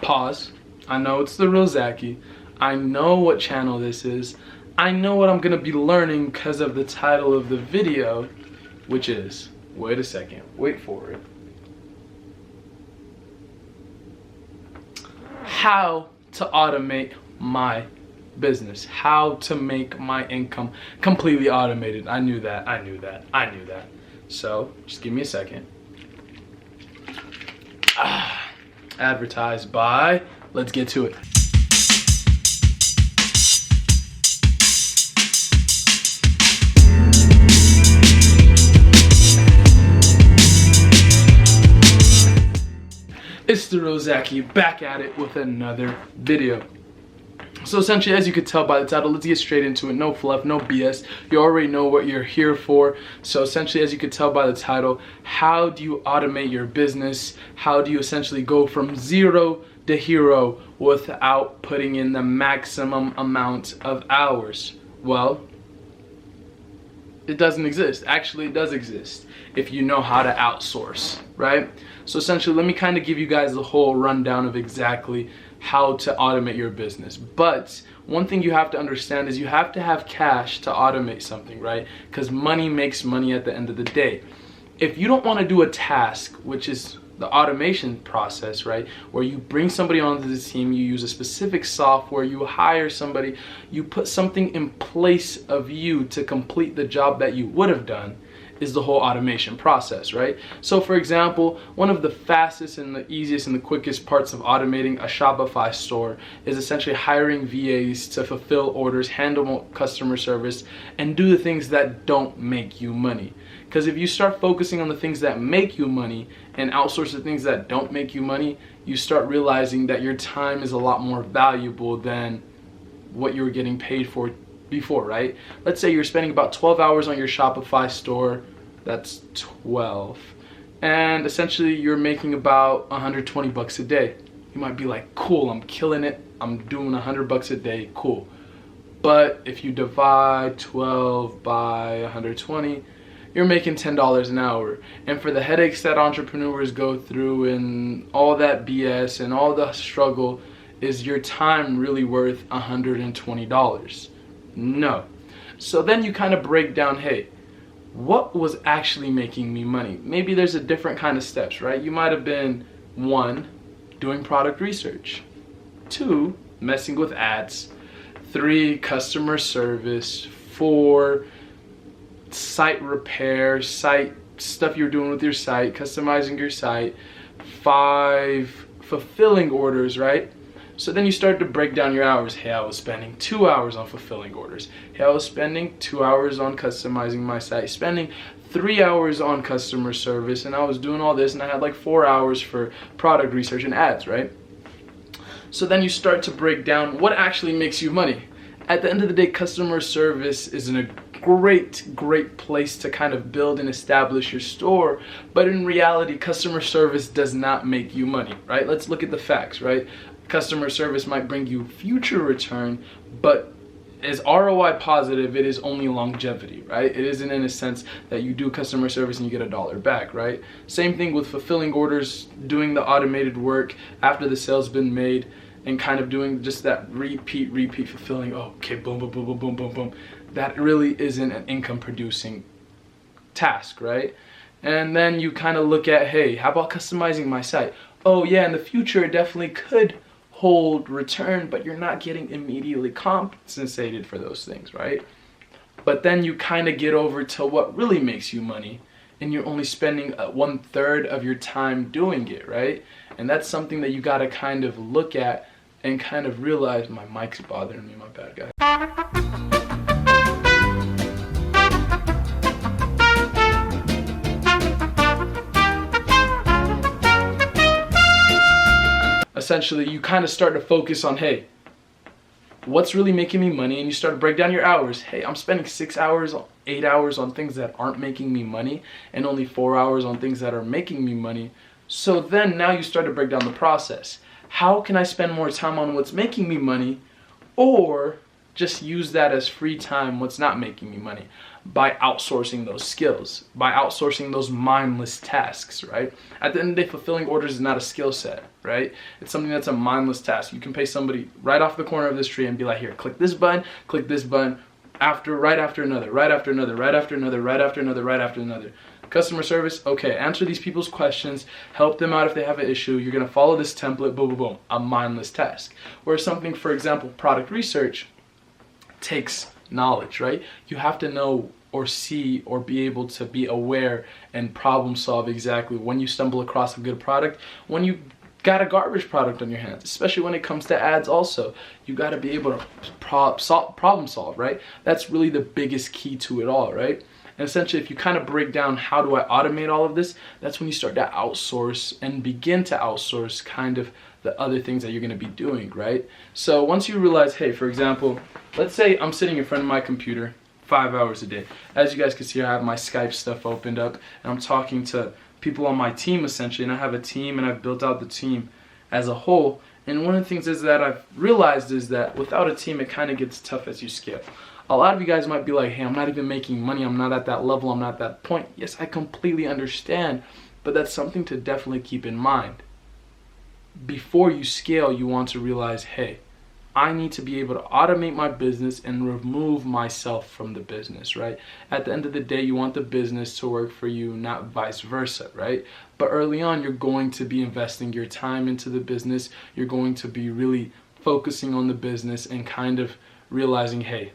Pause. I know it's the real Zachy. I know what channel this is. I know what I'm gonna be learning because of the title of the video, which is, wait a second, wait for it. How to automate my business. How to make my income completely automated. I knew that. So, just give me a second. Advertised by, let's get to it. It's the real Zachy back at it with another video. So essentially, as you could tell by the title, let's get straight into it. No fluff, no BS. You already know what you're here for. So essentially, as you could tell by the title, how do you automate your business? How do you essentially go from zero to hero without putting in the maximum amount of hours? Well, it doesn't exist. Actually, it does exist if you know how to outsource, right? So essentially, let me kind of give you guys the whole rundown of exactly how to automate your business. But one thing you have to understand is you have to have cash to automate something, right? Because money makes money at the end of the day. If you don't want to do a task, which is the automation process, right, where you bring somebody onto the team, you use a specific software, you hire somebody, you put something in place of you to complete the job that you would have done, is the whole automation process, right? So for example, one of the fastest and the easiest and the quickest parts of automating a Shopify store is essentially hiring VAs to fulfill orders, handle customer service, and do the things that don't make you money. Because if you start focusing on the things that make you money and outsource the things that don't make you money, you start realizing that your time is a lot more valuable than what you were getting paid for before, right? Let's say you're spending about 12 hours on your Shopify store. That's 12. And essentially you're making about 120 bucks a day. You might be like, cool, I'm killing it. I'm doing 100 bucks a day, cool. But if you divide 12 by 120, you're making $10 an hour. And for the headaches that entrepreneurs go through and all that BS and all the struggle, is your time really worth $120? No. So then you kind of break down, hey, what was actually making me money? Maybe there's a different kind of steps, right? You might have been 1, doing product research, 2, messing with ads, 3, customer service, 4, site repair, site stuff you're doing with your site, customizing your site, 5, fulfilling orders, right? So then you start to break down your hours. Hey, I was spending 2 hours on fulfilling orders. Hey, I was spending 2 hours on customizing my site, spending 3 hours on customer service, and I was doing all this, and I had like 4 hours for product research and ads, right? So then you start to break down what actually makes you money. At the end of the day, customer service is a great place to kind of build and establish your store, but in reality, customer service does not make you money, right? Let's look at the facts, right? Customer service might bring you future return, but as ROI positive, it is only longevity, right? It isn't in a sense that you do customer service and you get $1 back, right? Same thing with fulfilling orders, doing the automated work after the sale's been made, and kind of doing just that repeat fulfilling. Oh, okay, boom, boom, boom, boom, boom, boom, boom. That really isn't an income producing task, right? And then you kind of look at, hey, how about customizing my site? Oh yeah, in the future it definitely could hold return, but you're not getting immediately compensated for those things, right? But then you kind of get over to what really makes you money, and you're only spending 1/3 of your time doing it, right? And that's something that you got to kind of look at and kind of realize. My mic's bothering me, my bad, guys. Essentially, you kind of start to focus on, hey, what's really making me money? And you start to break down your hours. Hey, I'm spending 6 hours, 8 hours on things that aren't making me money, and only 4 hours on things that are making me money. So then now you start to break down the process. How can I spend more time on what's making me money, or just use that as free time, what's not making me money, by outsourcing those skills, by outsourcing those mindless tasks, right? At the end of the day, fulfilling orders is not a skill set, right? It's something that's a mindless task. You can pay somebody right off the corner of this tree and be like, here, click this button, right after another, right after another, right after another, right after another, right after another. Customer service, okay, answer these people's questions, help them out if they have an issue. You're gonna follow this template, boom, boom, boom, a mindless task. Whereas something, for example, product research takes knowledge, right? You have to know or see or be able to be aware and problem solve exactly when you stumble across a good product, when you got a garbage product on your hands, especially when it comes to ads also. You got to be able to problem solve, right? That's really the biggest key to it all, right? And essentially, if you kind of break down how do I automate all of this, that's when you start to outsource and begin to outsource kind of the other things that you're going to be doing, right? So once you realize, hey, for example, let's say I'm sitting in front of my computer 5 hours a day. As you guys can see, I have my Skype stuff opened up and I'm talking to people on my team essentially, and I have a team and I've built out the team as a whole. And one of the things is that I've realized is that without a team, it kind of gets tough as you scale. A lot of you guys might be like, hey, I'm not even making money, I'm not at that level, I'm not at that point. Yes, I completely understand, but that's something to definitely keep in mind. Before you scale, you want to realize, hey, I need to be able to automate my business and remove myself from the business, right? At the end of the day, you want the business to work for you, not vice versa, right? But early on, you're going to be investing your time into the business. You're going to be really focusing on the business and kind of realizing, hey,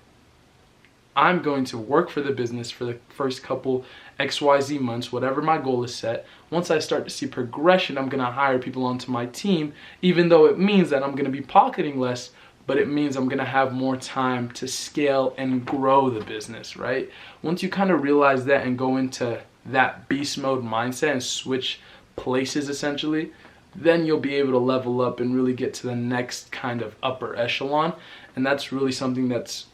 I'm going to work for the business for the first couple XYZ months, whatever my goal is set. Once I start to see progression, I'm going to hire people onto my team, even though it means that I'm going to be pocketing less, but it means I'm going to have more time to scale and grow the business, right? Once you kind of realize that and go into that beast mode mindset and switch places essentially, then you'll be able to level up and really get to the next kind of upper echelon. And that's really something that's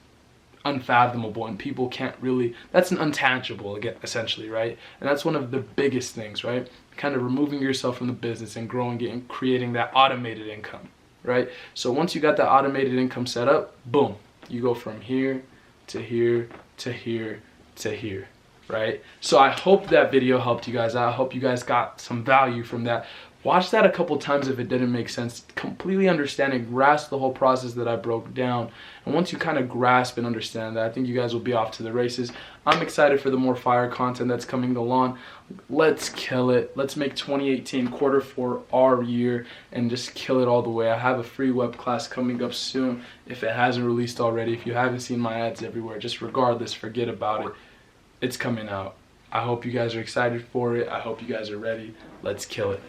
unfathomable and people can't really, that's an untangible again, essentially, right? And that's one of the biggest things, right? Kind of removing yourself from the business and growing it and creating that automated income, right? So once you got that automated income set up, boom, you go from here to here to here to here, right? So I hope that video helped you guys out. I hope you guys got some value from that. Watch that a couple times if it didn't make sense. Completely understand and grasp the whole process that I broke down. And once you kind of grasp and understand that, I think you guys will be off to the races. I'm excited for the more fire content that's coming along. Let's kill it. Let's make 2018 Q4 our year and just kill it all the way. I have a free web class coming up soon if it hasn't released already. If you haven't seen my ads everywhere, just regardless, forget about it. It's coming out. I hope you guys are excited for it. I hope you guys are ready. Let's kill it.